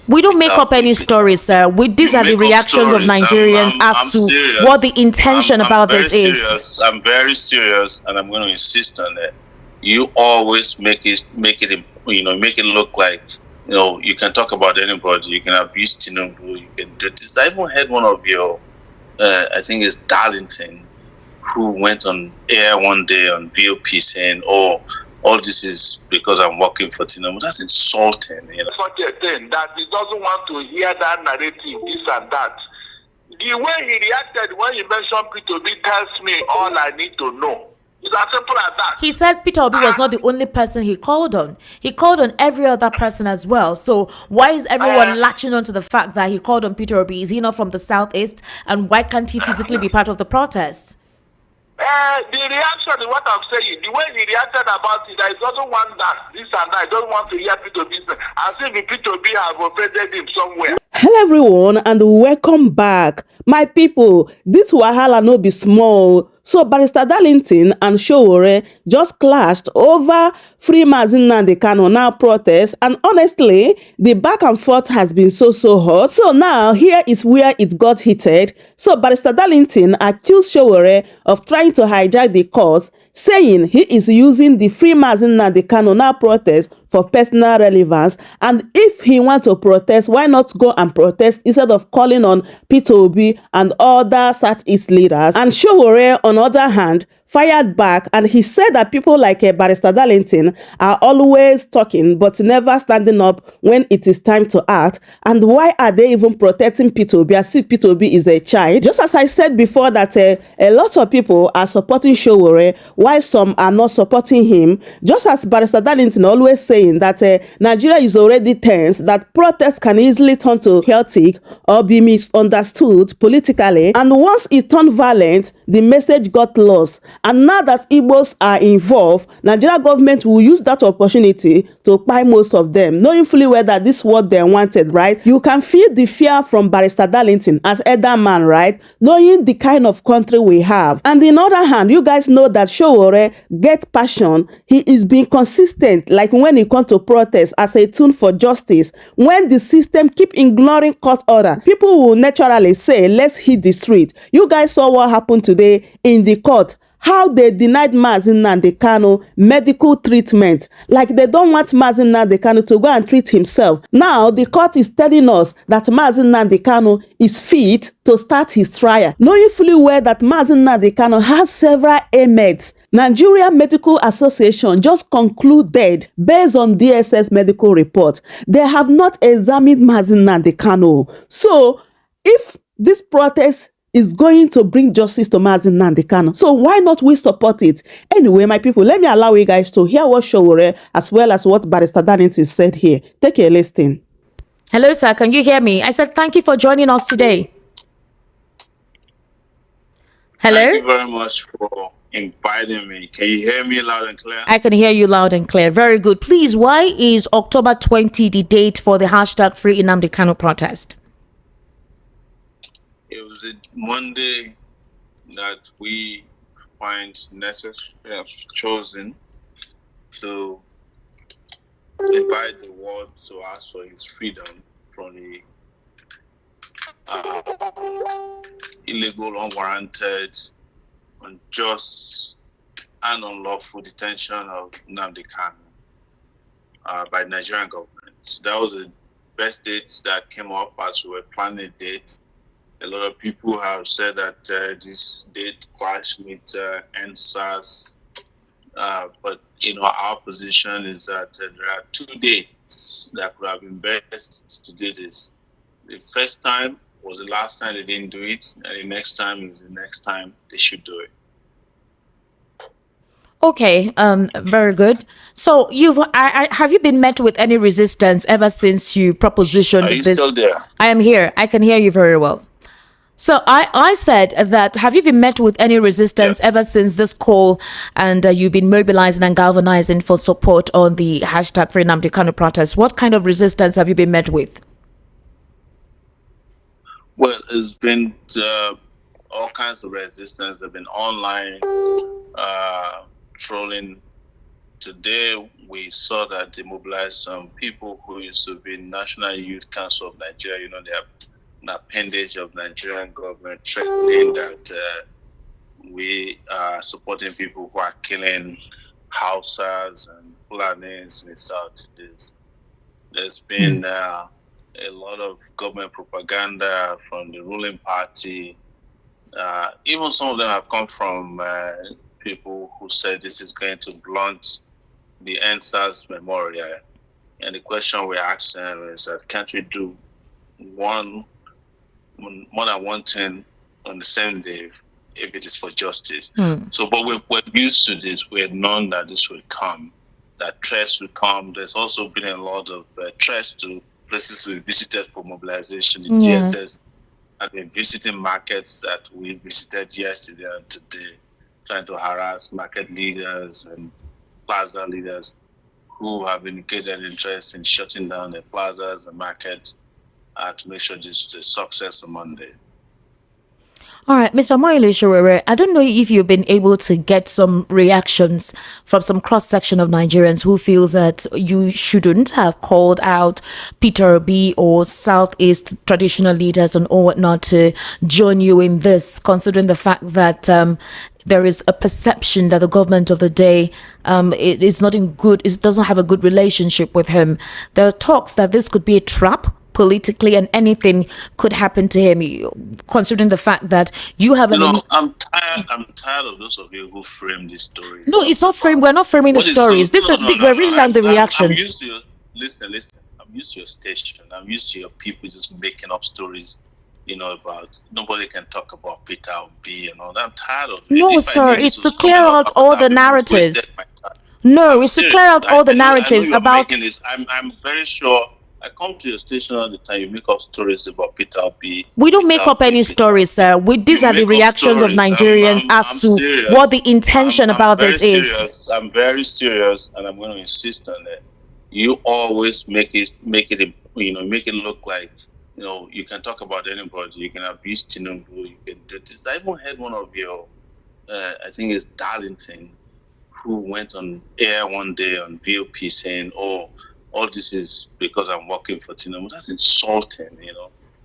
We don't make up any quickly. stories, sir. These are the Make up reactions of stories. Nigerians I'm as to serious. what the intention I'm about very this is. serious. I'm very serious, and I'm going to insist on that. You always make it, make it look like, you can talk about anybody. You can abuse Tinubu. You can do this. I even had one of your, I think it's Darlington, who went on air one day on VOP saying, "Oh, all this is because I'm working for Tinubu." That's insulting. Such a thing that he doesn't want to hear that narrative, this and that. The way he reacted when you mentioned P2B tells me all I need to know. It's as simple as that. He said Peter Obi was not the only person he called on. He called on every other person as well. So why is everyone latching on to the fact that he called on Peter Obi? Is he not from the Southeast? And why can't he physically be part of the protests? The reaction is what I'm saying. The way he reacted about it, that he doesn't want that, this and that. He doesn't want to hear P2B. As if P2B have offended him somewhere. Hello everyone and welcome back. My people, this wahala no be small. So Barista Darlington and Sowore just clashed over Free Mazi Nnamdi Kanu now protest, and honestly the back and forth has been so hot. So now here is where it got heated. So Barista Darlington accused Sowore of trying to hijack the cause, saying he is using the Free Mazi Nnamdi Kanu now protest for personal relevance, and if he want to protest, why not go and protest instead of calling on P2B and other Southeast leaders? And Sowore, on the other hand, fired back, and he said that people like Barista Darlington are always talking but never standing up when it is time to act. And why are they even protecting P2B as if P2B is a child? Just as I said before that a lot of people are supporting Sowore while some are not supporting him, just as Barista Darlington always saying that Nigeria is already tense, that protests can easily turn to chaotic or be misunderstood politically, and once it turned violent, the message got lost. And now that Igbos are involved, Nigeria government will use that opportunity to buy most of them, knowing fully well that this is what they wanted, right? You can feel the fear from Barista Darlington as elder man, right? Knowing the kind of country we have. And on the other hand, you guys know that Sowore gets passion. He is being consistent, like when he comes to protest as a tool for justice. When the system keep ignoring court order, people will naturally say, let's hit the street. You guys saw what happened today in the court, how they denied Mazi Nnamdi Kanu medical treatment, like they don't want Mazi Nnamdi Kanu to go and treat himself. Now the court is telling us that Mazi Nnamdi Kanu is fit to start his trial, knowing fully well that Mazi Nnamdi Kanu has several ailments. Nigerian Medical Association just concluded, based on DSS medical report, they have not examined Mazi Nnamdi Kanu. So if this protest is going to bring justice to Mazi Nnamdi Kanu, so why not we support it? Anyway, my people, let me allow you guys to hear what Sowore as well as what Barista Darlington said here. Take a listen. Hello, sir. Can you hear me? I said thank you for joining us today. Hello? Thank you very much for inviting me. Can you hear me loud and clear? I can hear you loud and clear. Very good. Please, why is October 20 the date for the hashtag Free Nnamdi Kanu protest? It was a Monday that we find necessary, have chosen to invite the world to ask for his freedom from the illegal, unwarranted, unjust, and unlawful detention of Nnamdi Kanu by the Nigerian government. So that was the best date that came up as we were planning a date. A lot of people have said that this date clashed with NSAS, but our position is that there are two dates that could have been best to do this. The first time was the last time they didn't do it, and the next time is the next time they should do it. Okay, very good. So have you been met with any resistance ever since you propositioned Are you this? still there? I am here. I can hear you very well. So I said that, have you been met with any resistance ever since this call, and you've been mobilizing and galvanizing for support on the hashtag Free Nnamdi Kanu protest? What kind of resistance have you been met with? Well, it's been all kinds of resistance. There have been online trolling today we saw that they mobilized some people who used to be National Youth Council of Nigeria. They are an appendage of Nigerian government, threatening that we are supporting people who are killing Hausas and Fulanis in the south. There's been a lot of government propaganda from the ruling party. Even some of them have come from people who said this is going to blunt the NSAS memorial. And the question we're asking is that can't we do more than one thing on the same day if it is for justice? So, but we're used to this. We're known that this will come, that threats will come. There's also been a lot of threats to places we visited for mobilization. The DSS have been visiting markets that we visited yesterday and today, trying to harass market leaders and plaza leaders who have indicated interest in shutting down the plazas and markets to make sure this is a success on Monday. All right, Mr. Omoyele, I don't know if you've been able to get some reactions from some cross-section of Nigerians who feel that you shouldn't have called out Peter Obi or Southeast traditional leaders and all whatnot to join you in this, considering the fact that there is a perception that the government of the day it is not in good, it doesn't have a good relationship with him. There are talks that this could be a trap politically and anything could happen to him, considering the fact that you have I'm tired of those of you who frame these stories. No, it's not framed. We're not framing the stories. We're reading down the reactions. I'm used to listen. I'm used to your station. I'm used to your people just making up stories, about nobody can talk about Peter Obi and all that. I'm tired of it. No, sir, it's to clear out all the narratives. No, it's to clear out all the narratives about. I'm very sure. I come to your station all the time. You make up stories about Peter Obi. We don't make up any stories, sir. These are the reactions of Nigerians as to what the intention about this is. I'm very serious, and I'm going to insist on that. You always make it look like you can talk about anybody. You can abuse Tinubu. You can do this. I even heard one of your, I think it's Darlington, who went on air one day on VOP saying, "Oh, all this is because I'm working for Tinubu." That's insulting,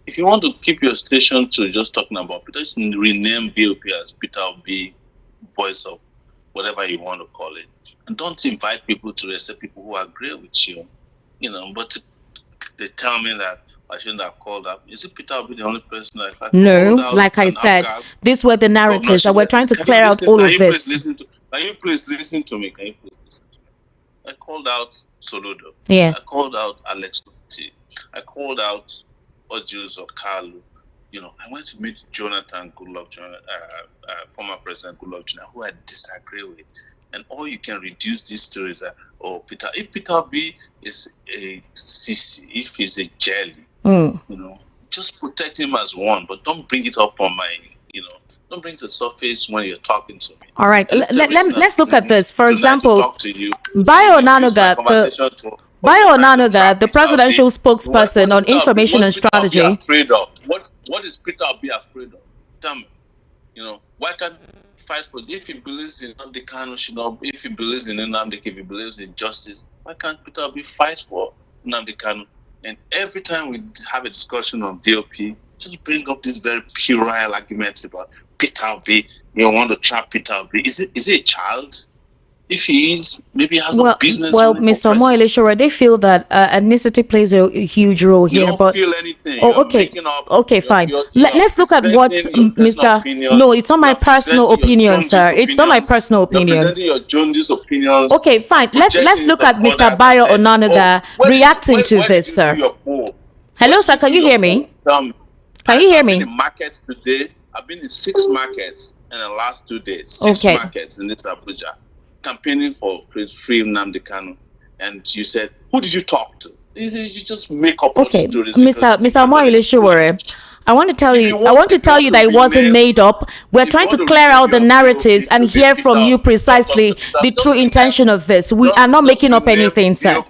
If you want to keep your station to just talking about Peter, just rename VOP as Peter Obi, voice of whatever you want to call it. And don't invite people to accept people who agree with you, But they tell me that I shouldn't have called up. Is it Peter Obi the only person that I No, like I said, these were the narratives, and we're trying to clear out all of this. Can you please listen to me? I called out Solodo. Yeah. I called out Alex T. I called out Ojus or Kalu. I went to meet Jonathan Goodluck, former President Goodluck Jonathan, who I disagree with. And all you can reduce these stories are, if Peter B is a sissy, if he's a jelly, just protect him as one, but don't bring it up on my, don't bring it to the surface when you're talking to me. All right, let's look at this. For example, Bayo Onanuga, the presidential spokesperson on information and strategy. What is Peter Obi afraid of? Tell me. Why can't he fight for? If he believes in Nnamdi Kanu, if he believes in Nnamdi, if he believes in justice, why can't Peter Obi fight for Nnamdi Kanu? And every time we have a discussion on VOP, just bring up these very puerile arguments about Peter Obi. You want to trap Peter Obi? Is it a child? If he is, maybe he has no business. Well, Mr. Omoyele, they feel that ethnicity plays a huge role here. You don't feel anything. Oh, okay, fine. Let's look at what Mr. Opinion. No, it's not my personal opinion, sir. It's not my personal opinion. You're presenting your jaundice opinions. Okay, fine. Let's look at Mr. Bayo Onanuga reacting to this, sir. Hello, sir. Can you hear me? Can you hear me? I've been in markets today. I've been in 6 markets in the last 2 days. 6 markets in this Abuja, campaigning for free Nnamdi Kanu. And you said, who did you talk to? You just make up stories. Mr. Omoyele, I want to tell you that it wasn't made up. We're trying to clear out the narratives and hear from you precisely the true intention of this. We are not making up anything, sir.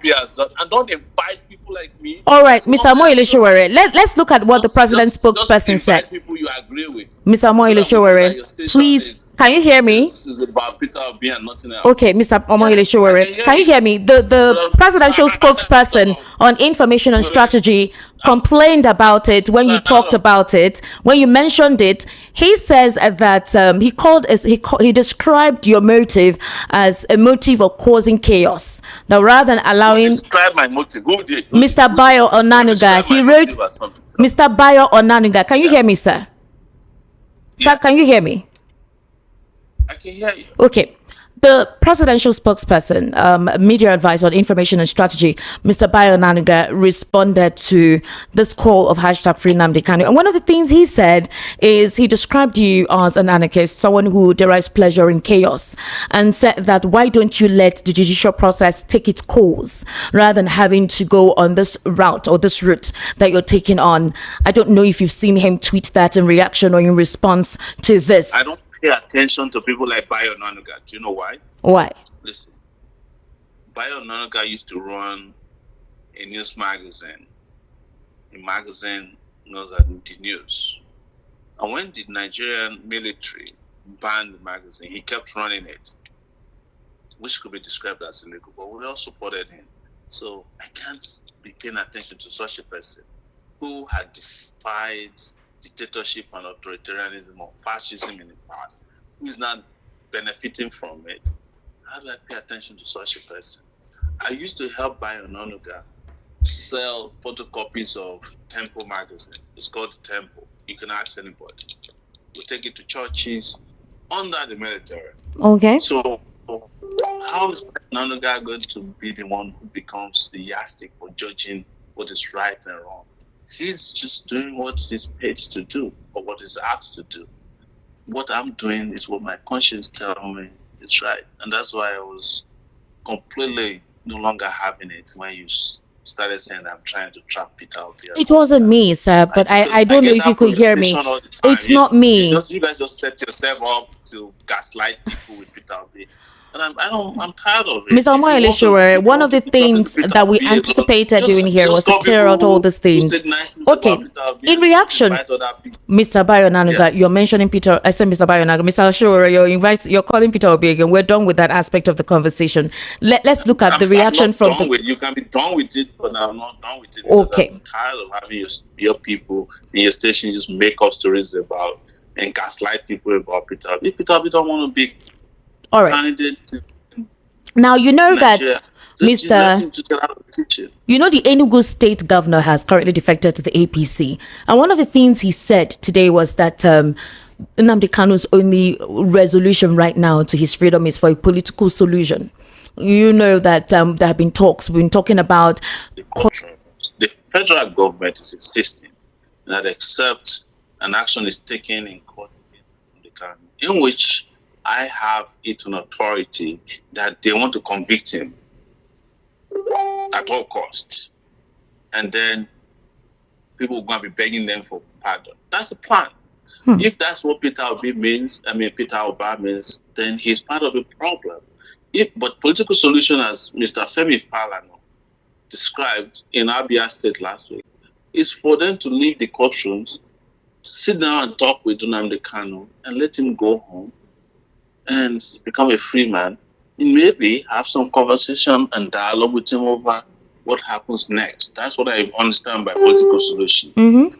And don't invite people like me. All right, Mr. Omoyele, let's look at what the president's spokesperson said. People you agree with. Mr. Omoyele, Can you hear me? This is about Peter Obi and nothing else. Okay, Mr. Omoyele Sowore, can you hear me? The presidential spokesperson on information and strategy complained about it when you talked about it, when you mentioned it. He says that he described your motive as a motive of causing chaos. Now, rather than allowing describe my motive, Mr. Bayo Onanuga, he wrote, Mr. Bayo Onanuga, can you hear me, sir? Sir, Yes. can you hear me? I can hear you. Okay. The presidential spokesperson, media advisor on information and strategy, Mr. Bayo Onanuga, responded to this call of hashtag Free Nnamdi Kanu. And one of the things he said is he described you as an anarchist, someone who derives pleasure in chaos, and said that why don't you let the judicial process take its course rather than having to go on this route or this route that you're taking on. I don't know if you've seen him tweet that in reaction or in response to this. I don't pay attention to people like Bayo Onanuga. Do you know why? Why? Listen, Bayo Onanuga used to run a news magazine. A magazine knows that the news. And when the Nigerian military banned the magazine, he kept running it, which could be described as illegal, but we all supported him. So I can't be paying attention to such a person who had defied dictatorship and authoritarianism or fascism in the past, who is not benefiting from it. How do I pay attention to such a person? I used to help Bayo Onanuga sell photocopies of Temple magazine. It's called Temple. You can ask anybody. We take it to churches under the military. Okay. So how is Onanuga going to be the one who becomes the yardstick for judging what is right and wrong? He's just doing what he's paid to do or what he's asked to do. What I'm doing is what my conscience tells me is right. And that's why I was completely no longer having it when you started saying I'm trying to trap Peter Obi. It wasn't me, sir, but I don't know if you could hear me. It's not me. You guys just set yourself up to gaslight people with Peter Obi. And I'm tired of it. Mr. Omoyele Sowore, one of the things that we anticipated doing here was to clear out all these things. Okay, in reaction, Mr. Bayo Onanuga, you're mentioning Peter. I said Mr. Bayo Onanuga, Mr. Sowore, you're calling Peter Obi again. We're done with that aspect of the conversation. Let's look at the reaction from the. You can be done with it, but I'm not done with it. Okay. I'm tired of having your people in your station just make up stories about and gaslight people about Peter Obi. Peter Obi don't want to be. All right. Now, you know that you know the Enugu state governor has currently defected to the APC. And one of the things he said today was that Nnamdi Kanu's only resolution right now to his freedom is for a political solution. You know that there have been talks. We've been talking about the federal government is insisting that except an action is taken in court in which I have it on authority that they want to convict him at all costs. And then people are going to be begging them for pardon. That's the plan. If that's what Peter Obi means, Peter Obi means, then he's part of the problem. But political solution, as Mr. Femi Falana described in Abia State last week, is for them to leave the courtrooms, sit down and talk with Nnamdi Kanu and let him go home and become a free man, and maybe have some conversation and dialogue with him over what happens next. That's what I understand by political solution. Mm-hmm.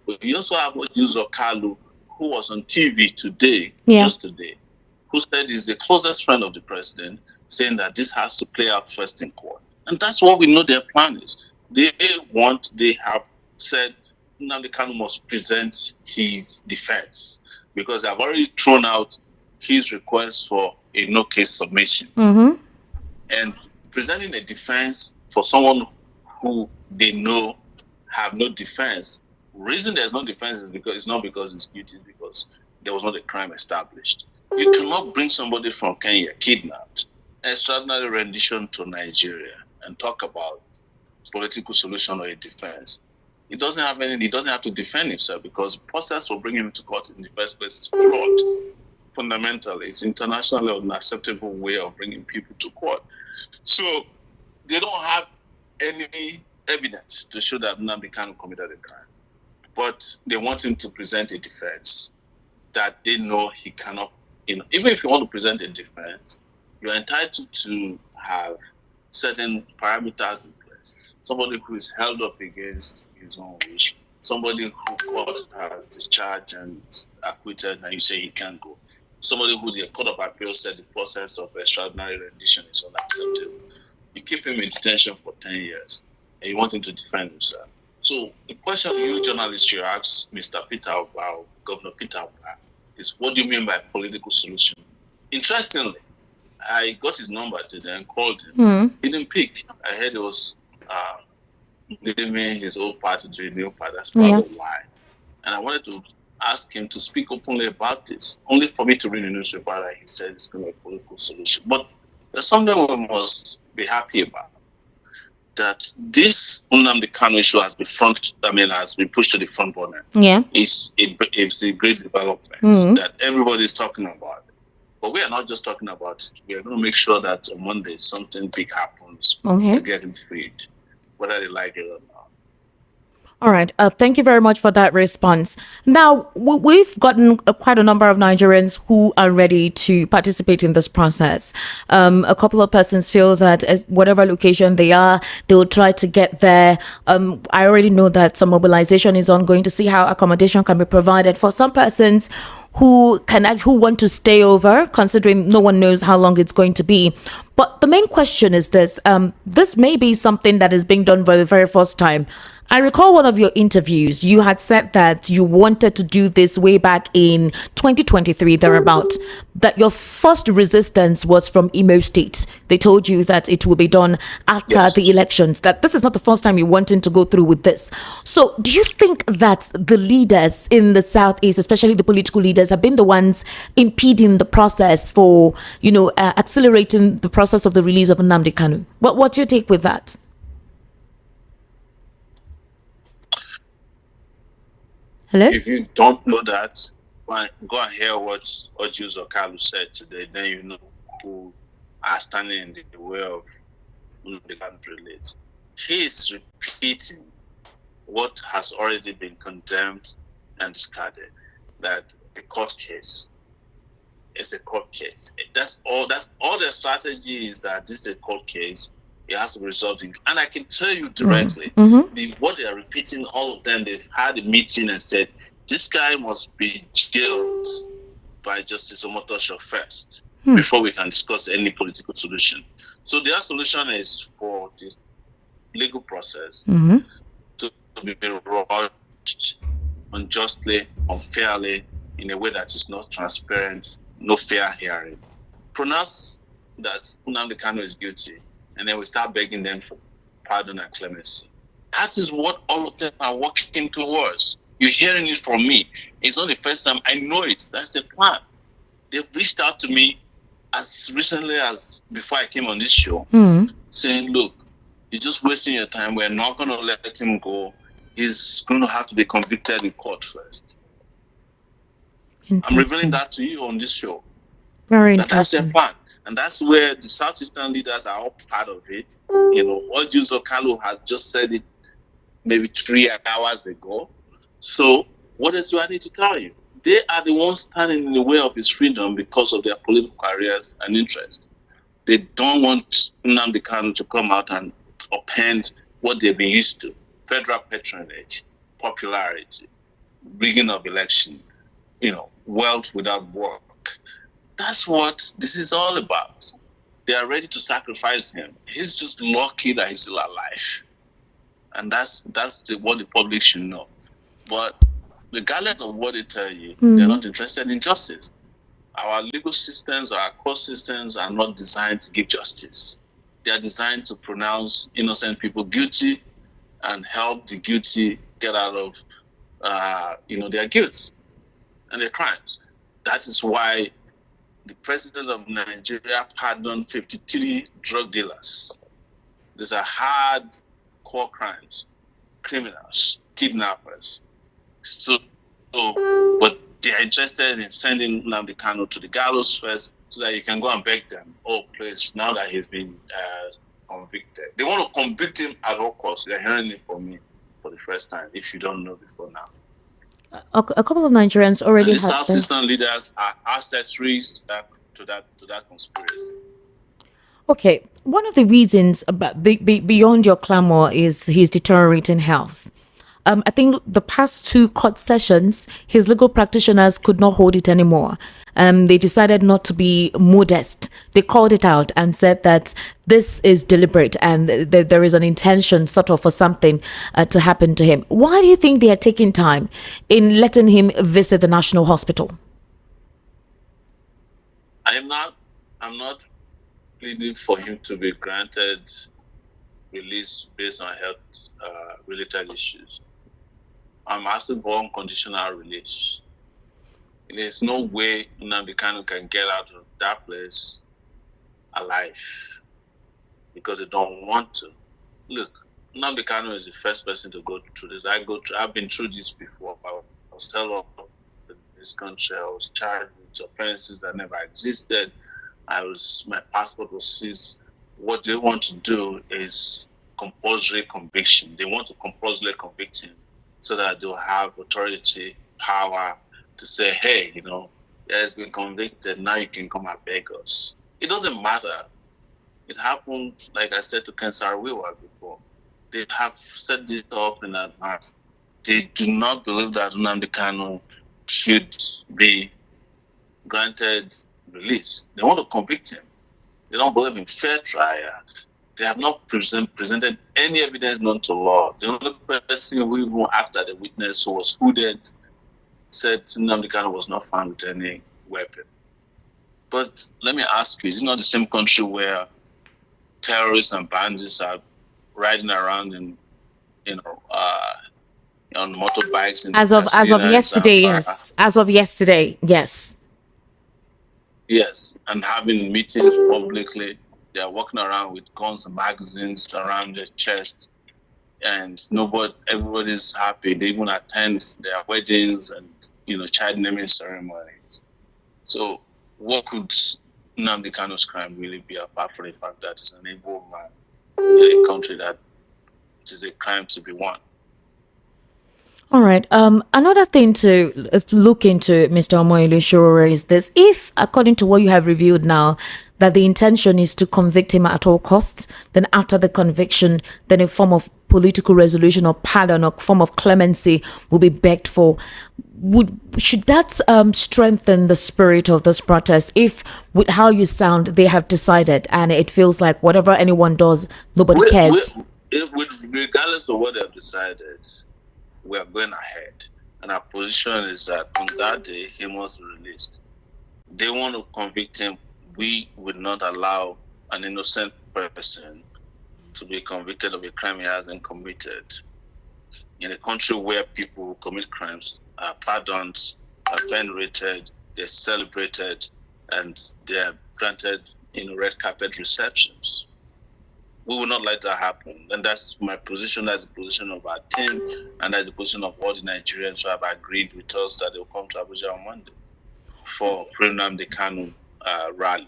But you also have what Yusuf Kalu, who was on TV today, just today, who said he's the closest friend of the president, saying that this has to play out first in court. And that's what we know their plan is. They have said Nnamdi Kanu must present his defense because they have already thrown out his request for a no-case submission. Mm-hmm. And presenting a defense for someone who they know have no defense. The reason there's no defense is because it's not because it's guilty, it's because there was not a crime established. You cannot bring somebody from Kenya kidnapped, extraordinary rendition to Nigeria, and talk about political solution or a defense. He doesn't have to defend himself because the process for bringing him to court in the first place is fraud. Fundamentally, it's internationally unacceptable way of bringing people to court. So they don't have any evidence to show that Nnamdi Kanu committed a crime. But they want him to present a defense that they know he cannot even if you want to present a defense, you're entitled to have certain parameters in place. Somebody who is held up against his own wish, somebody who court has discharged and acquitted, and you say he can't go. Somebody who the Court of Appeal said the process of extraordinary rendition is unacceptable. You keep him in detention for 10 years, and you want him to defend himself. So the question you journalists should ask Mr. Peter Obao, Governor Peter Obao, is what do you mean by political solution? Interestingly, I got his number today and called him. He didn't pick. I heard he was leaving his old party to a new party. That's probably why. And I wanted to ask him to speak openly about this, only for me to read the newspaper that he said it's going to be a political solution. But there's something we must be happy about. That this Nnamdi Kanu issue has been pushed to the front burner. Yeah. It's a great development that everybody is talking about. But we are not just talking about it. We are going to make sure that on Monday something big happens to get him freed, whether they like it or not. All right. Thank you very much for that response. Now, we've gotten quite a number of Nigerians who are ready to participate in this process. A couple of persons feel that as whatever location they are, they will try to get there. I already know that some mobilization is ongoing to see how accommodation can be provided for some persons who want to stay over, considering no one knows how long it's going to be. But the main question is this. This may be something that is being done for the very first time. I recall one of your interviews, you had said that you wanted to do this way back in 2023, thereabout, that your first resistance was from Imo State. They told you that it will be done after the elections, that this is not the first time you're wanting to go through with this. So do you think that the leaders in the Southeast, especially the political leaders, have been the ones impeding the process for, accelerating the process of the release of Nnamdi Kanu? What's your take with that? Hello? If you don't know that, go and hear what Judicial said today. Then you know who are standing in the way of the release. He is repeating what has already been condemned and discarded. That a court case is a court case. That's all the strategy is that this is a court case. It has to be resolved in, and I can tell you directly, what they are repeating, all of them, they've had a meeting and said, this guy must be jailed by Justice Omotosho first, before we can discuss any political solution. So their solution is for the legal process to be rushed unjustly, unfairly, in a way that is not transparent, no fair hearing. Pronounce that Nnamdi Kanu is guilty, and then we start begging them for pardon and clemency. That is what all of them are working towards. You're hearing it from me. It's not the first time. I know it. That's the plan. They've reached out to me as recently as before I came on this show, saying, look, you're just wasting your time. We're not going to let him go. He's going to have to be convicted in court first. I'm revealing that to you on this show. Very interesting. That's their plan. And that's where the Southeastern leaders are all part of it. What Judicial has just said it maybe 3 hours ago. So what else do I need to tell you? They are the ones standing in the way of his freedom because of their political careers and interests. They don't want Nnamdi Kanu to come out and upend what they've been used to. Federal patronage, popularity, rigging of election, wealth without work. That's what this is all about. They are ready to sacrifice him. He's just lucky that he's still alive. And that's what the public should know. But regardless of what they tell you, they're not interested in justice. Our legal systems, our court systems are not designed to give justice. They are designed to pronounce innocent people guilty and help the guilty get out of their guilt and their crimes. That is why the president of Nigeria pardoned 53 drug dealers. These are hard-core crimes, criminals, kidnappers. But they are interested in sending Nnamdi Kanu to the gallows first so that you can go and beg them, oh, please, now that he's been convicted. They want to convict him at all costs. They're hearing it from me for the first time, if you don't know before now. A couple of Nigerians already And the had Southeastern leaders are accessories to that conspiracy. Okay, one of the reasons beyond your clamor is his deteriorating health. I think the past two court sessions, his legal practitioners could not hold it anymore. They decided not to be modest. They called it out and said that this is deliberate and there is an intention sort of for something to happen to him. Why do you think they are taking time in letting him visit the National Hospital? I'm not pleading for him to be granted release based on health related issues. I'm asking for unconditional release. There's no way Nnamdi Kanu can get out of that place alive because they don't want to. Look, Nnamdi Kanu is the first person to go through this. I've been through this before. I was held up in this country. I was charged with offenses that never existed. My passport was seized. What they want to do is compulsory conviction. They want to compulsorily convict him so that they'll have authority, power to say, hey, he has been convicted, now you can come and beg us. It doesn't matter. It happened, like I said, to Ken Saro-Wiwa before. They have set this up in advance. They do not believe that Nnamdi Kanu should be granted release. They want to convict him. They don't believe in fair trial. They have not presented any evidence known to law. The only person who even acted as a witness who was hooded said Nnamdi Kanu was not found with any weapon. But let me ask you, is it not the same country where terrorists and bandits are riding around on motorbikes? As of yesterday, yes. As of yesterday, yes. Yes, and having meetings publicly. They are walking around with guns and magazines around their chest, and everybody's happy. They even attend their weddings and child naming ceremonies. So, what could Nnamdi Kanu's crime really be apart from the fact that he's an able man in a country that it is a crime to be won? All right. Another thing to look into, Mr. Omoyele Sowore, is this: if, according to what you have revealed now, that the intention is to convict him at all costs, then after the conviction, then a form of political resolution or pardon or form of clemency will be begged for. Should that strengthen the spirit of this protest? If, with how you sound, they have decided, and it feels like whatever anyone does, nobody cares. Regardless of what they have decided, we are going ahead, and our position is that on that day he must be released. They want to convict him. We would not allow an innocent person to be convicted of a crime he hasn't committed. In a country where people who commit crimes are pardoned, are venerated, they're celebrated, and they're granted red carpet receptions. We will not let that happen. And that's my position, that's the position of our team, and that's the position of all the Nigerians who have agreed with us that they'll come to Abuja on Monday for Nnamdi Kanu rally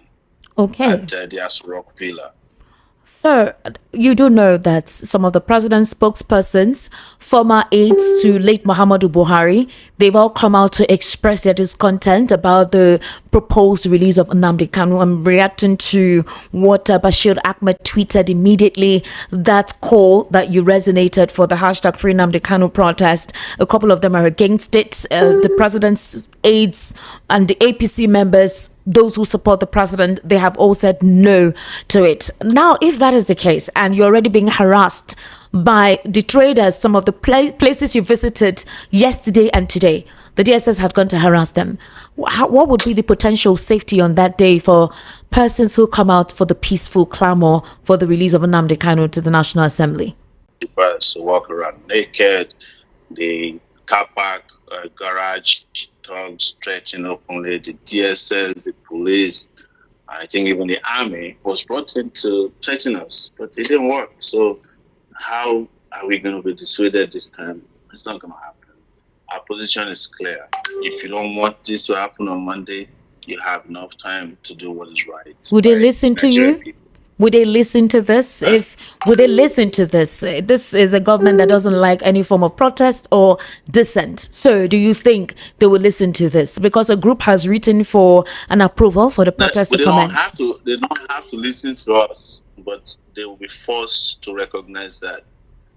at the Aso Rock Villa. So, you do know that some of the president's spokespersons, former aides to late Muhammadu Buhari, they've all come out to express their discontent about the proposed release of Nnamdi Kanu. I'm reacting to what Bashir Ahmed tweeted immediately, that call that you resonated for the hashtag Free Nnamdi Kanu protest. A couple of them are against it. The president's aides and the APC members, those who support the president, they have all said no to it. Now, if that is the case, and you're already being harassed by the traders, some of the places you visited yesterday and today, the DSS had gone to harass them. What would be the potential safety on that day for persons who come out for the peaceful clamor for the release of Nnamdi Kanu to the National Assembly? People walk around naked, the car park, garage, thugs stretching openly, the DSS, the police, I think even the army was brought in to threaten us, but it didn't work. So how are we going to be dissuaded this time? It's not going to happen. Our position is clear. If you don't want this to happen on Monday, you have enough time to do what is right. Would they listen to you? Would they listen to this? Would they listen to this? This is a government that doesn't like any form of protest or dissent. So do you think they will listen to this? Because a group has written for an approval for the protest to commence. They don't have to listen to us, but they will be forced to recognize that,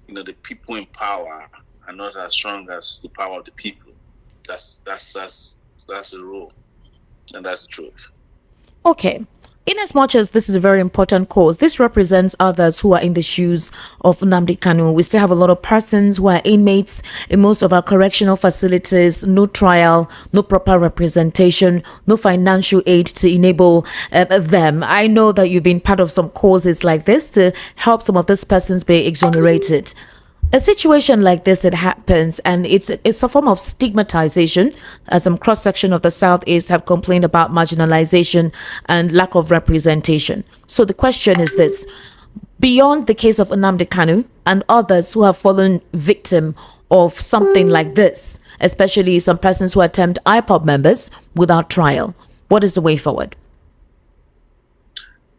the people in power are not as strong as the power of the people. That's the rule, and that's the truth. Okay. In as much as this is a very important cause, this represents others who are in the shoes of Nnamdi Kanu. We still have a lot of persons who are inmates in most of our correctional facilities, no trial, no proper representation, no financial aid to enable them. I know that you've been part of some causes like this to help some of these persons be exonerated. A situation like this, it happens, and it's a form of stigmatization, as some cross-section of the Southeast have complained about marginalization and lack of representation. So the question is this: beyond the case of Nnamdi Kanu and others who have fallen victim of something like this, especially some persons who attempt IPOB members without trial, what is the way forward?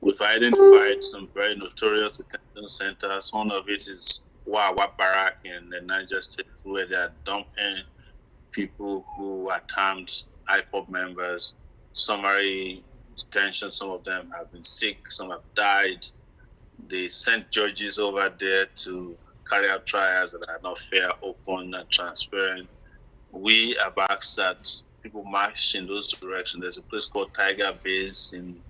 We've identified some very notorious detention centers. One of it is Wawa Barrack in the Niger State, where they are dumping people who are termed IPOB members. Summary detention, some of them have been sick, some have died. They sent judges over there to carry out trials that are not fair, open, and transparent. We have asked that people march in those directions. There's a place called Tiger Base in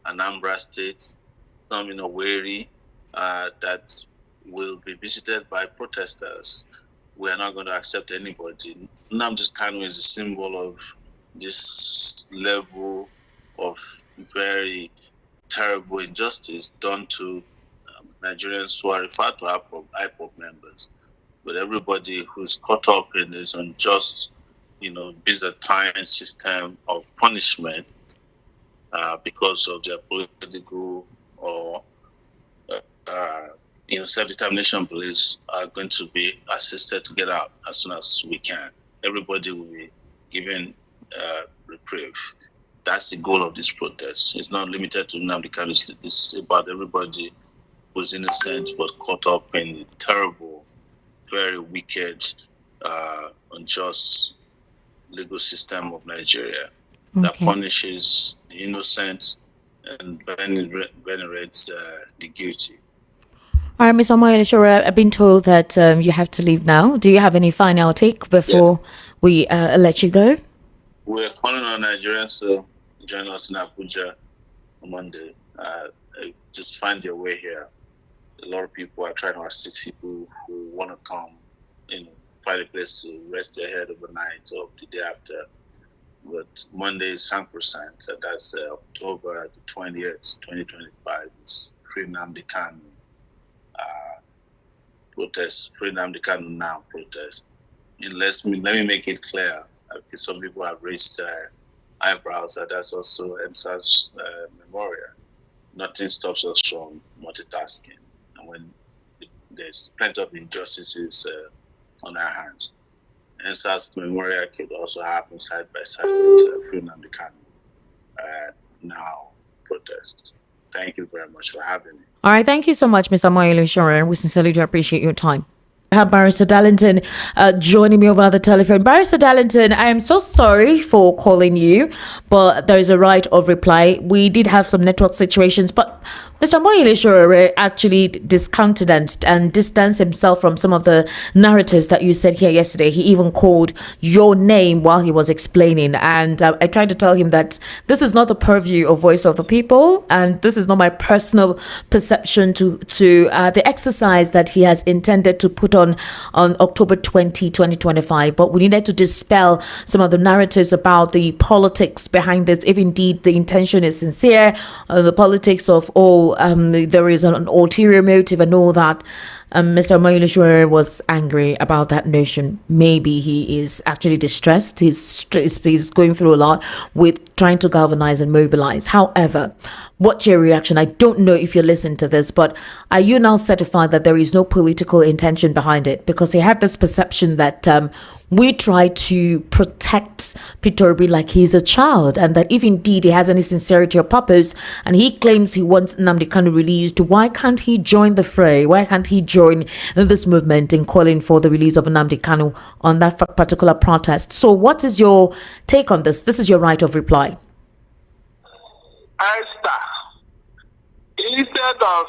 Anambra State, some in Owerri, that will be visited by protesters. We are not going to accept anybody. Nnamdi Kanu is a symbol of this level of very terrible injustice done to Nigerians who are referred to IPOB members. But everybody who's caught up in this unjust, Byzantine system of punishment because of their political or self-determination beliefs are going to be assisted to get out as soon as we can. Everybody will be given reprieve. That's the goal of this protest. It's not limited to Nnamdi Kanu. It's about everybody who's innocent but caught up in the terrible, very wicked, unjust legal system of Nigeria that punishes the innocent and venerates the guilty. All right, Ms. Omoyele, sure, I've been told that you have to leave now. Do you have any final take before we let you go? We're calling on Nigerians to join us in Abuja on Monday. Just find your way here. A lot of people are trying to assist people who want to come, find a place to rest their head overnight or the day after. But Monday is 100%. That's October the 20th, 2025. It's Free Nnamdi Kanu. Protest, Free Nnamdi Kanu now protest. And let me make it clear, because some people have raised eyebrows that that's also EMSA's memorial. Nothing stops us from multitasking, and when there's plenty of injustices on our hands, EMSA's memorial could also happen side by side with Free Nnamdi Kanu now protest. Thank you very much for having me. All right, thank you so much, Mr. Omoyele Sowore. We sincerely do appreciate your time. I have Barrister Darlington joining me over the telephone. Barrister Darlington, I am so sorry for calling you, but there is a right of reply. We did have some network situations, but Mr. Omoyele Sowore actually discounted and distanced himself from some of the narratives that you said here yesterday. He even called your name while he was explaining. And I tried to tell him that this is not the purview of Voice of the People, and this is not my personal perception to the exercise that he has intended to put on October 20, 2025. But we needed to dispel some of the narratives about the politics behind this, if indeed the intention is sincere, the politics of there is an ulterior motive and all that. Mr. Omoyele was angry about that notion. Maybe he is actually distressed. He's going through a lot with trying to galvanize and mobilize. However, what's your reaction? I don't know if you're listening to this, but are you now certified that there is no political intention behind it? Because he had this perception that we try to protect Peter Obi like he's a child, and that if indeed he has any sincerity or purpose, and he claims he wants Nnamdi Kanu released, why can't he join the fray? Why can't he join this movement in calling for the release of Nnamdi Kanu on that particular protest? So what is your take on this? This is your right of reply. Esther, instead of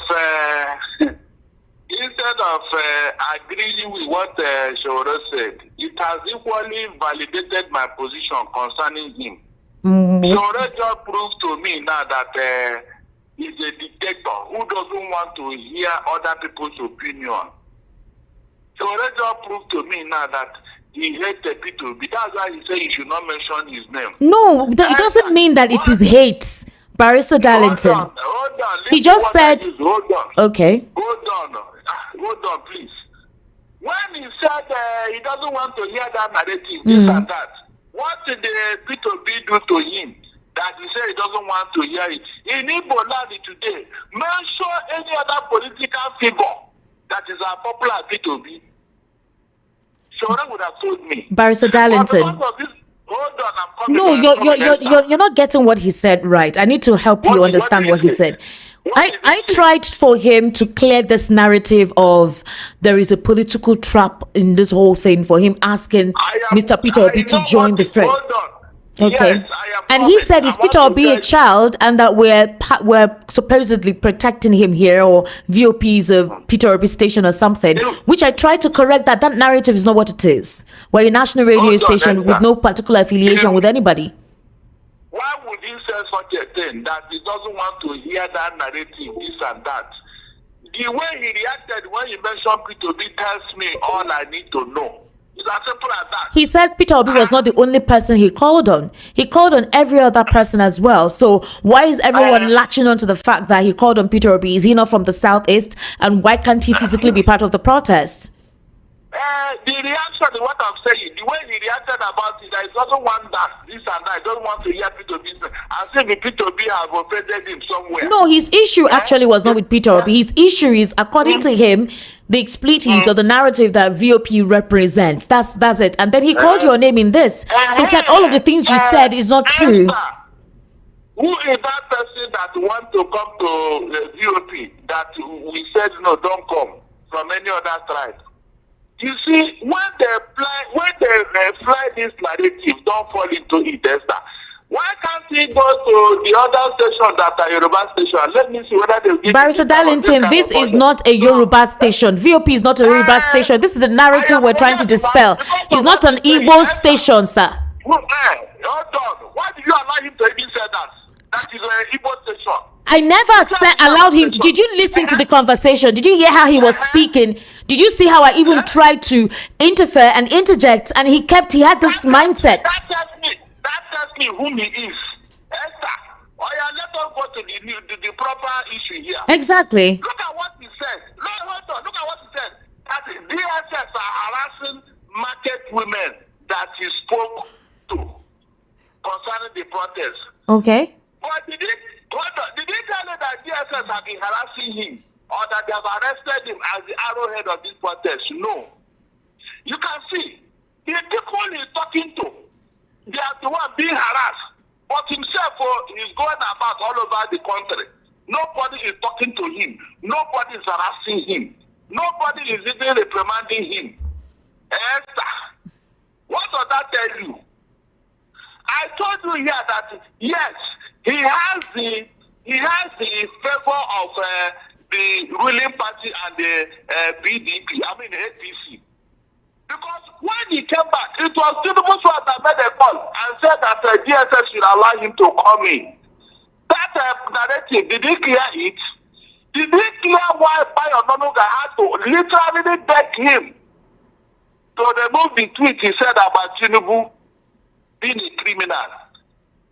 agreeing with what Sowore said, it has equally validated my position concerning him. Sowore just proved to me now that he's a dictator who doesn't want to hear other people's opinion. Sowore just proved to me now that he hates the people. That's why he said you should not mention his name. No, it doesn't mean that it is hate. Barista Darlington. Hold on. He just said, hold on. Okay. Hold on, please. When he said he doesn't want to hear that narrative, this and that, what did the P2B do to him that he said he doesn't want to hear it? In Igbo land today, mention any other political figure that is a popular P2B. Sowore would have told me. Barista Darlington. Hold on, I'm coming. No, you're not getting what he said right. I need to help you understand what he said. I tried for him to clear this narrative of there is a political trap in this whole thing for him asking Mr. Peter Obi to join the fray. Hold on. Okay. Yes, and he said, is Peter Obi a child, and that we're supposedly protecting him here, or VOP is a Peter Obi station or something, which I tried to correct that narrative is not what it is. We're a national radio station with no particular affiliation with anybody. Why would he say such a thing that he doesn't want to hear that narrative, this and that? The way he reacted when he mentioned Peter Obi tells me all I need to know. It's as simple as that. He said Peter Obi was not the only person he called on. He called on every other person as well. So why is everyone latching on to the fact that he called on Peter Obi? Is he not from the southeast? And why can't he physically be part of the protest? The reaction is what I'm saying. The way he reacted about it, he doesn't want that, this and that. He doesn't want to hear Peter Obi. I think the Peter Obi have offended him somewhere. No, his issue actually was not with Peter Obi. His issue is, according to him, the expletives or the narrative that VOP represents. That's it. And then he called your name in this. He said all of the things you said is not true. Who is that person that want to come to VOP that we said no, don't come from any other tribe? You see, when they fly this narrative, don't fall into it, Esther. Why can't he go to the other station that are Yoruba station? Let me see whether they'll give Barista Darlington, this is not a Yoruba station. VOP is not a Yoruba station. This is a narrative we're trying to dispel. It's not an Igbo station, sir. Hold on. Why did you allow him to even say that? That is an Igbo station. I never allowed him to. Did you listen to the conversation? Did you hear how he was speaking? Did you see how I even tried to interfere and interject, and he had this mindset? That tells me whom he is. Esther, let us go to the proper issue here. Exactly. Look at what he said. Look at what he said. That DSS are harassing market women that he spoke to concerning the protest. Okay. But did he tell you that DSS have been harassing him, or that they have arrested him as the arrowhead of this protest? No. You can see, the people he's talking to, they are the one being harassed. But himself is going about all over the country. Nobody is talking to him. Nobody is harassing him. Nobody is even reprimanding him. Esther, what does that tell you? I told you here that yes, he has the favor of the ruling party and the PDP, the APC. Because when he came back, it was Tinubu that made a call and said that DSS should allow him to come in. That narrative, did he clear it? Did he clear why Bayo Nonuga had to literally beg him to remove the tweet he said about Tinubu being a criminal?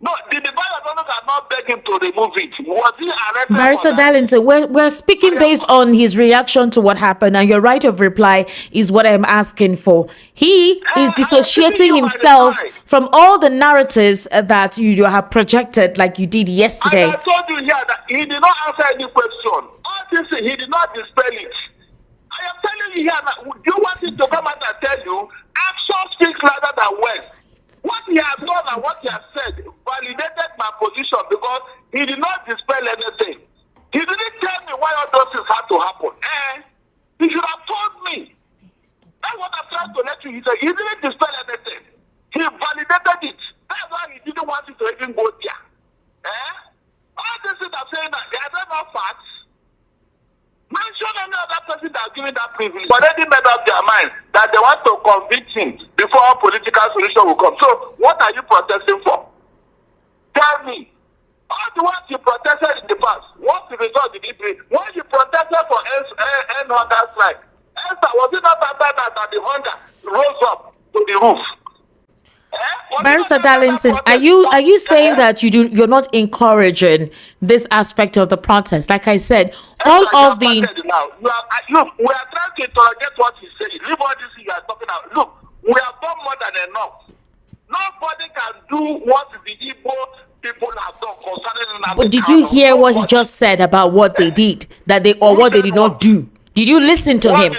No, the buyer cannot beg him to remove it. Was he arrested? Barista Darlington, we're speaking based on his reaction to what happened, and your right of reply is what I'm asking for. He is dissociating himself from all the narratives that you have projected, like you did yesterday. I told you here that he did not answer any question. All this, he did not dispel it. I am telling you here that you want him to come out and tell you, action speaks louder than words. What he has done and what he has said validated my position because he did not dispel anything. He didn't tell me why all those things had to happen. He should have told me. That's what I'm trying to let you. He said he didn't dispel anything. He validated it. That's why he didn't want you to even go there. All this is I'm saying that there are no facts. Mention any other person that has given that privilege. But already made up their mind that they want to convict him before a political solution will come. So what are you protesting for? Tell me. All the ones you protested in the past, what the result did it bring? When you protested for end hunger strike, was it not that the hunger rose up to the roof? Barista Darlington, are you saying that you're not encouraging this aspect of the protest? Like I said, all of the look, we are trying to interrogate what he's saying. Leave all this you are talking about. Look, we have done more than enough. Nobody can do what the Igbo people have done concerning. But did you hear what he just said about what they did, what they did not do? Did you listen to him?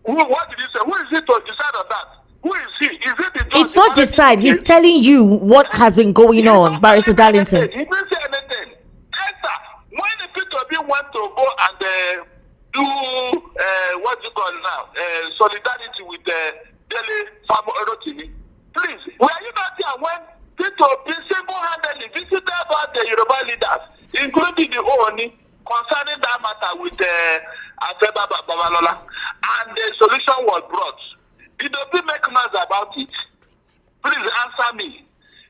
What did he say? Who is it to decide on that? Who is he? Is it the judge? It's not decide. He's telling you what has been going on, Barista Darlington. He didn't say anything. When the people want to go and do what you call now solidarity with the daily farmer Rotimi, please, were you not here when people single-handedly visited about the Yoruba leaders, including the OONI, concerning that matter with Afeba Babalola, and the solution was brought? Did Obi make noise about it? Please answer me.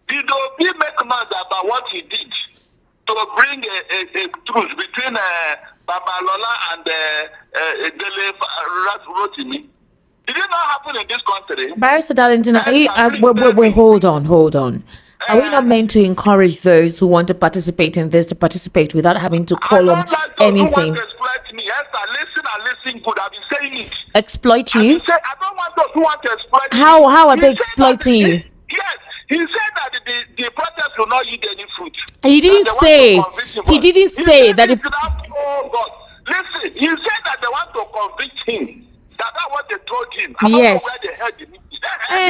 Did Obi make noise about what he did to bring a truce between Babalola and Dele Rotimi? Did it not happen in this country? Barista Darlington, hold on. Are we not meant to encourage those who want to participate in this to participate without having to call on anything? Who want to exploit me. Listen good. I've been saying it. Exploit you? I don't want those who want to exploit me. How are they exploiting you? Yes. He said that the protest will not yield any fruit. He didn't say. He didn't say that. Oh God! Listen, he said that they want to convict him. That's what they told him. Yes.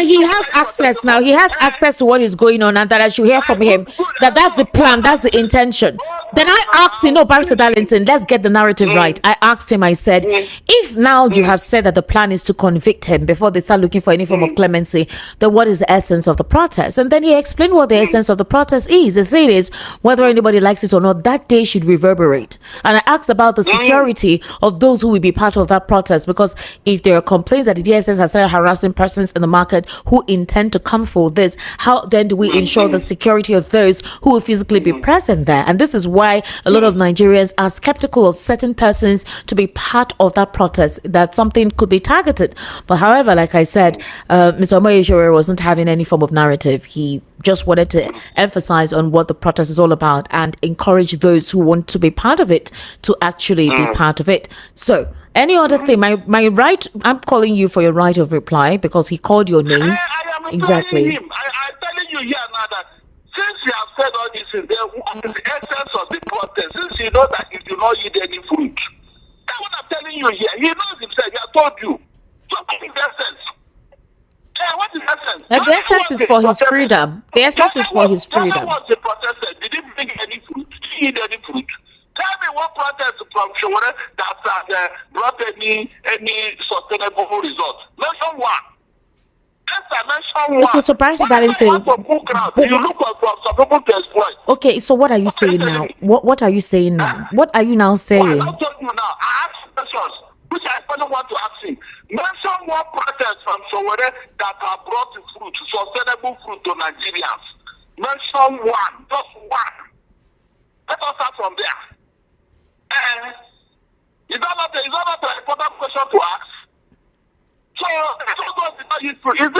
He has access now. He has access to what is going on, and that I should hear from him. That's the plan. That's the intention. Then I asked him, no, Barista Darlington, let's get the narrative right. I asked him, I said, if now you have said that the plan is to convict him before they start looking for any form of clemency, then what is the essence of the protest? And then he explained what the essence of the protest is. The thing is, whether anybody likes it or not, that day should reverberate. And I asked about the security of those who will be part of that protest, because if there are complaints that the DSS has started harassing persons in the market who intend to come for this, how then do we ensure the security of those who will physically be present there? And this is why a lot of Nigerians are skeptical of certain persons to be part of that protest, that something could be targeted. But however, like I said, Mr. Omoyele wasn't having any form of narrative. He just wanted to emphasize on what the protest is all about and encourage those who want to be part of it to actually be part of it. So any other thing, my right, I'm calling you for your right of reply because he called your name. I am exactly. Him. I'm telling you here now that since you have said all this, what is the essence of the protest? Since you know that it will not yield any fruit. That's what I'm telling you here. He knows himself. He has told you. So what is the essence? What is the essence? The essence is for his freedom. The essence is for his freedom. What was the protest? Did it bring any fruit? Did it yield any fruit? Tell me what protest from Sowore that has brought any sustainable result. Mention one. Okay, so Barista Darlington, you look for some people to exploit. Okay, so what are you saying now? What are you saying now? What are you now saying? Well, I told you now. I asked questions, which I finally want to ask him. Mention one protest from Sowore that have brought fruit, sustainable fruit to Nigerians. Mention one, just one. Let us start from there. Is that not an important question to ask? So, is it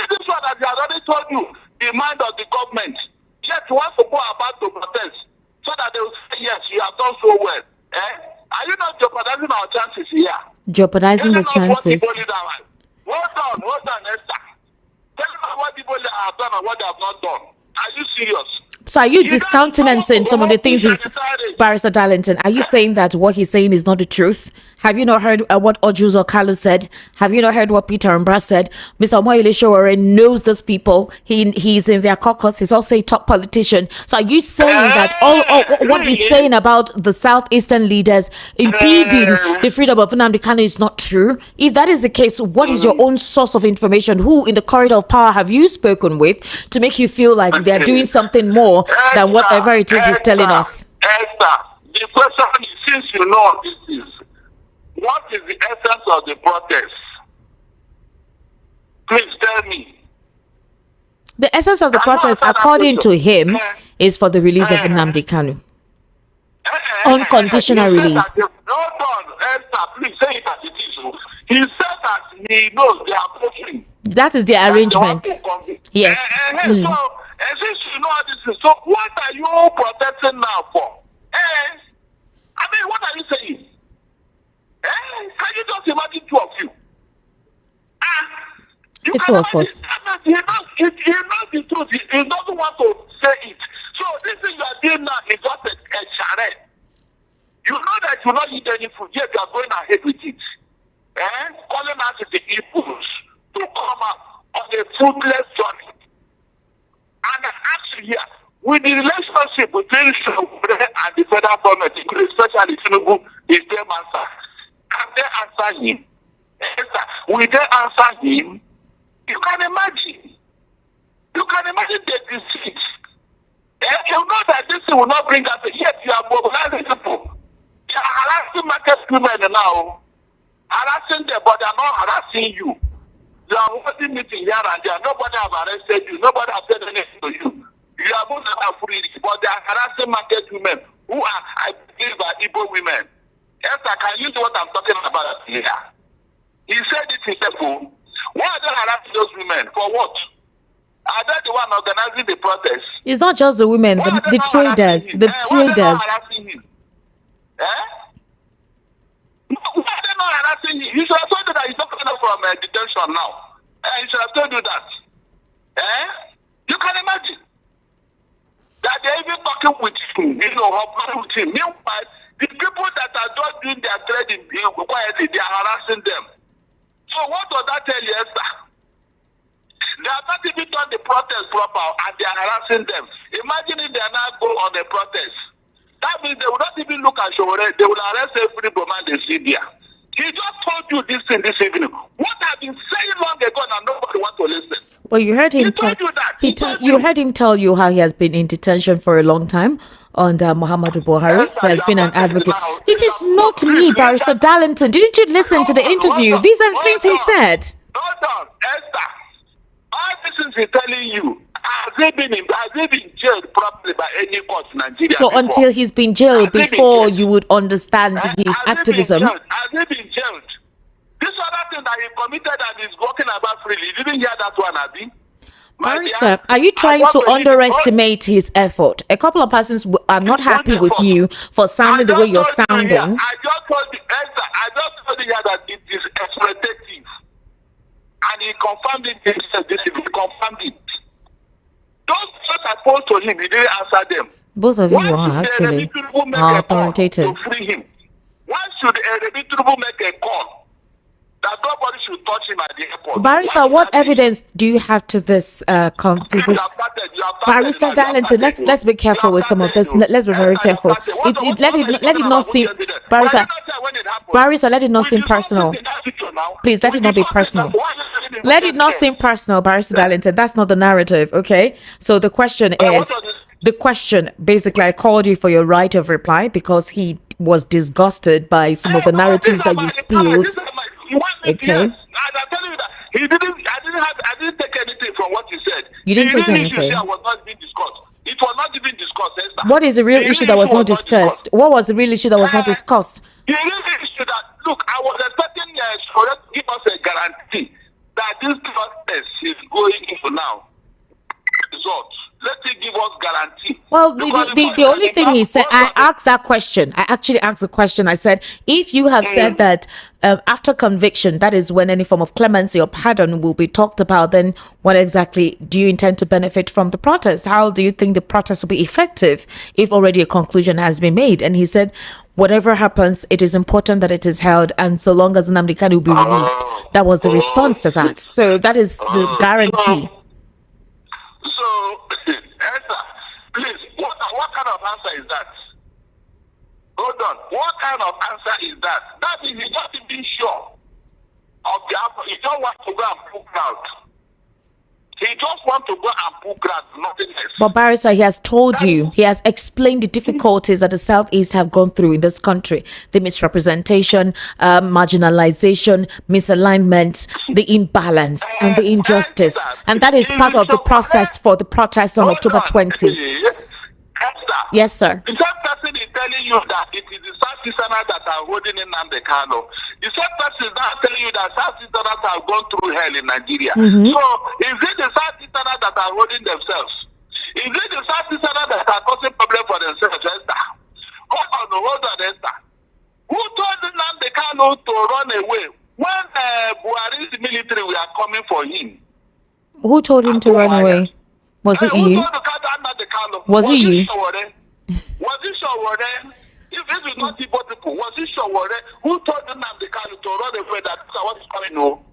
this one that they already told you, the mind of the government? Yes, yet you want to go about to protest so that they will say, yes, you have done so well. Are you not jeopardizing our chances here? Jeopardizing the chances. Hold on, Esther. Tell me what people have done and what they have not done. Are you serious? So are you discountenancing some of the things Barrister Darlington? Are you saying that what he's saying is not the truth? Have you not heard what Ojus or Kanu said? Have you not heard what Peter and Barr said? Mr. Omoyele Sowore knows those people. He's in their caucus. He's also a top politician. So are you saying that all what he's saying about the southeastern leaders impeding the freedom of Nnamdi Kanu is not true? If that is the case, what is your own source of information? Who in the corridor of power have you spoken with to make you feel like they're doing something more than whatever it is he's telling us? Esther, the question is, since you know what this is, what is the essence of the protest? Please tell me. The essence of the protest, according to him, is for the release of Nnamdi Kanu. Unconditional release. Hold on, Esther, please say it as it is. He said that he knows they are pushing. That is the arrangement. Yes. So, since you know how this is, so what are you protesting now for? I mean, what are you saying? Can you just imagine two of you? The two of us. He knows the truth. He doesn't want to say it. So this thing you are doing now is just a charade. You know that you not eat any food, yet you are going ahead with it. Calling us the equals to come up on a foodless journey. And I ask you here, with the relationship between Sowore and the federal government, especially Tinubu, is their answer. Can they answer him? Will they answer him? You can imagine. You can imagine the deceit. You know that this will not bring us, yet you are mobilizing people. You are harassing market women now. Harassing them, but they are not harassing you. You are holding meeting here and there. Nobody have arrested you. Nobody have said anything to you. You are both free, but they are harassing market women who are, I believe, are Igbo women. Esther, can you know what I'm talking about here? He said it himself. Why are they harassing those women? For what? Are they the one organizing the protest? It's not just the women, the traders. The traders. Why are they not harassing him? Why are they not harassing him? You should have told you that he's not coming up from detention now. You should have told you that. You can imagine that they're even talking with him, talking with him. Meanwhile, the people that are just doing their trading quietly, they are harassing them. So what does that tell you, Esther? They have not even done the protest proper and they are harassing them. Imagine if they are not go on the protest. That means they will not even look at Sowore. They will arrest every woman they see there. He just told you this thing this evening. What I've been saying long ago and nobody wants to listen. Well, you heard him. You heard him tell you how he has been in detention for a long time under Muhammadu Buhari. He has been an advocate. It is not me, Barrister Darlington. Didn't you listen to the interview? These are things he said. Hold on, Esther. All this is he telling you. Has he been jailed properly by any court in Nigeria? So until he's been jailed before you would understand his activism. Has he been jailed? This other thing that he committed and he's walking about freely. You didn't hear that one, Abi? Barrister, are you trying to underestimate his effort? A couple of persons are not happy with you for sounding the way you're sounding. I just told you, Esther, that it is exploitative. And he confirmed it himself. He confirmed it. Those that opposed to him, he didn't answer them. Both of you are actually authoritative. To free him. Why should Tinubu make a call that nobody should touch him at the airport? Barrister, what evidence do you have to this? Barrister Darlington, let's be careful with some of this. Let's be very careful. Let it not seem, Barrister, let it not seem personal. Please, let it not be personal. Let it not seem personal, Barrister Darlington. That's not the narrative, okay? So the question is, basically, I called you for your right of reply because he was disgusted by some of the narratives that you spilled. Okay. I didn't take anything from what you said. You didn't take anything. Was not being discussed. It was not even discussed, Esther. What is the real issue that was not discussed? What was the real issue that was not discussed? The real issue that, look, I was expecting Sowore to give us a guarantee that this process is going into now. Results. Let him give us guarantee Well, Because the only thing he said, I asked that question. I actually asked the question. I said, if you have said that after conviction, that is when any form of clemency or pardon will be talked about, then what exactly do you intend to benefit from the protest? How do you think the protest will be effective if already a conclusion has been made? And he said, whatever happens, it is important that it is held, and so long as Nnamdi Kanu will be released. That was the response to that. So that is the guarantee. So, Esther, please, what kind of answer is that? Hold on. What kind of answer is that? That is, you just being sure of the outcome. You don't want to go and pull crowd. He just want to go and pull crowd, nothing else. But Barrister, he has told you, he has explained the difficulties that the Southeast have gone through in this country. The misrepresentation, marginalization, misalignment, the imbalance and the injustice. And that is part of the process for the protest on October 20. Esther, Yes, sir. the same person is telling you that it is the Southeasterners that are holding in Nnamdi Kanu. The same person is now telling you that Southeasterners have gone through hell in Nigeria. So, is it the Southeasterners that are holding themselves? Is it the Southeasterners that are causing problems for themselves, Esther? Hold on, Esther. Who told Nnamdi Kanu to run away when Buhari's military were coming for him? Who told him to run away? Was it you? Was it you? Was it Sowore? If this is not Igbo people, was it Sowore who told Nnamdi Kanu to run away that what is coming? No.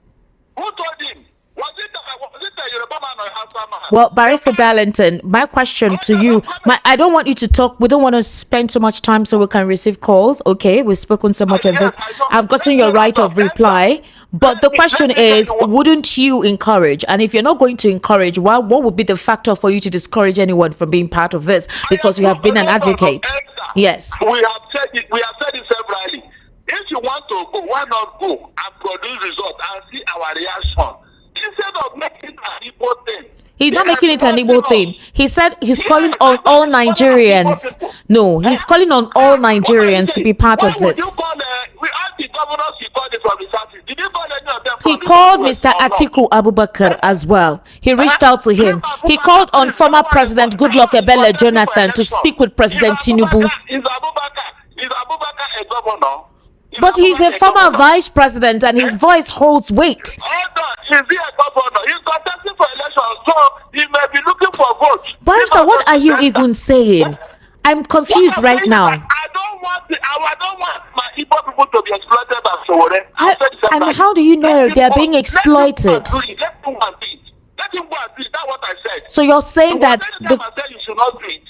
Who told him? Was it the Yoruba man or Hausa man? Well, Barista Darlington, my question to you, I don't want you to talk. We don't want to spend so much time so we can receive calls. Okay, we've spoken so much of this. I've gotten your right of reply. But the question is, wouldn't you encourage? And if you're not going to encourage, what would be the factor for you to discourage anyone from being part of this? Because you have been an advocate. Yes. We have said it severally. If you want to go, why not go and produce results and see our reaction? Instead of making it an Igbo thing. He's not making it an Igbo thing. He said he's calling on all Nigerians. No, he's calling on all Nigerians to be part of this. He called Mr. Atiku Abubakar as well. He reached out to him. He called on former President Goodluck Ebele Jonathan to speak with President Tinubu. Is Abubakar a governor? But he's a former vice president and his voice holds weight. Hold on, is he a governor? He's contesting for election, so he may be looking for votes. Barrister, what are you even saying? I'm confused right now. I don't want my Igbo people to be exploited by Sowore. And how do you know they're being exploited? Let him go and do it. That's what I said. So you're saying that I said you should not do it.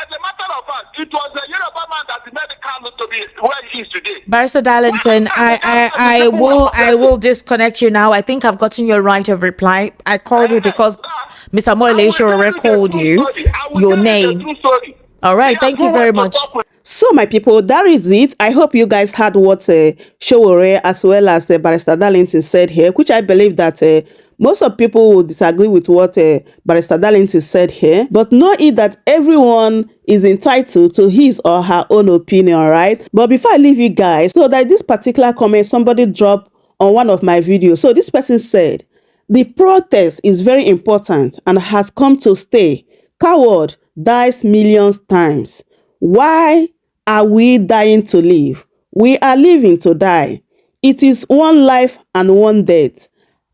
As a matter of fact, it was the Yoruba man that made the Kanu to be where he is today. Barrister Darlington, I will disconnect you now. I think I've gotten your right of reply. I called you because Mr. Omoyele called you your name. All right, thank you very much. So, my people, that is it. I hope you guys heard what Sowore as well as Barrister Darlington said here, which I believe that most of people will disagree with what Barrister Darlington said here. But know it that everyone is entitled to his or her own opinion, right? But before I leave you guys, so that this particular comment somebody dropped on one of my videos. So this person said, the protest is very important and has come to stay. Coward dies millions times. Why are we dying to live? We are living to die. It is one life and one death.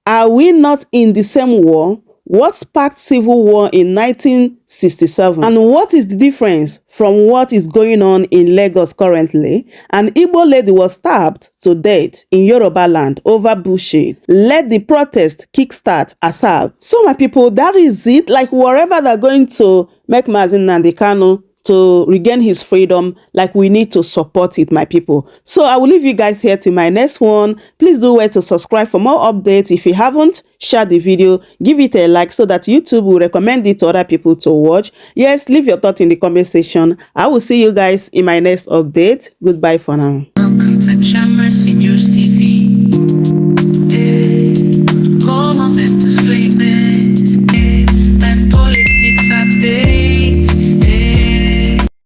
Are we not in the same war? What sparked civil war in 1967? And what is the difference from what is going on in Lagos currently? An Igbo lady was stabbed to death in Yoruba land over bullshit. Let the protest kickstart ASAP. So my people, that is it. Like wherever they're going to make Nnamdi Kanu to regain his freedom, like we need to support it, my people. So I will leave you guys here till my next one. Please do wait to subscribe for more updates. If you haven't, share the video, give it a like so that YouTube will recommend it to other people to watch. Yes, leave your thoughts in the comment section. I will see you guys in my next update. Goodbye for now. Welcome to News TV. Call off it to sleep.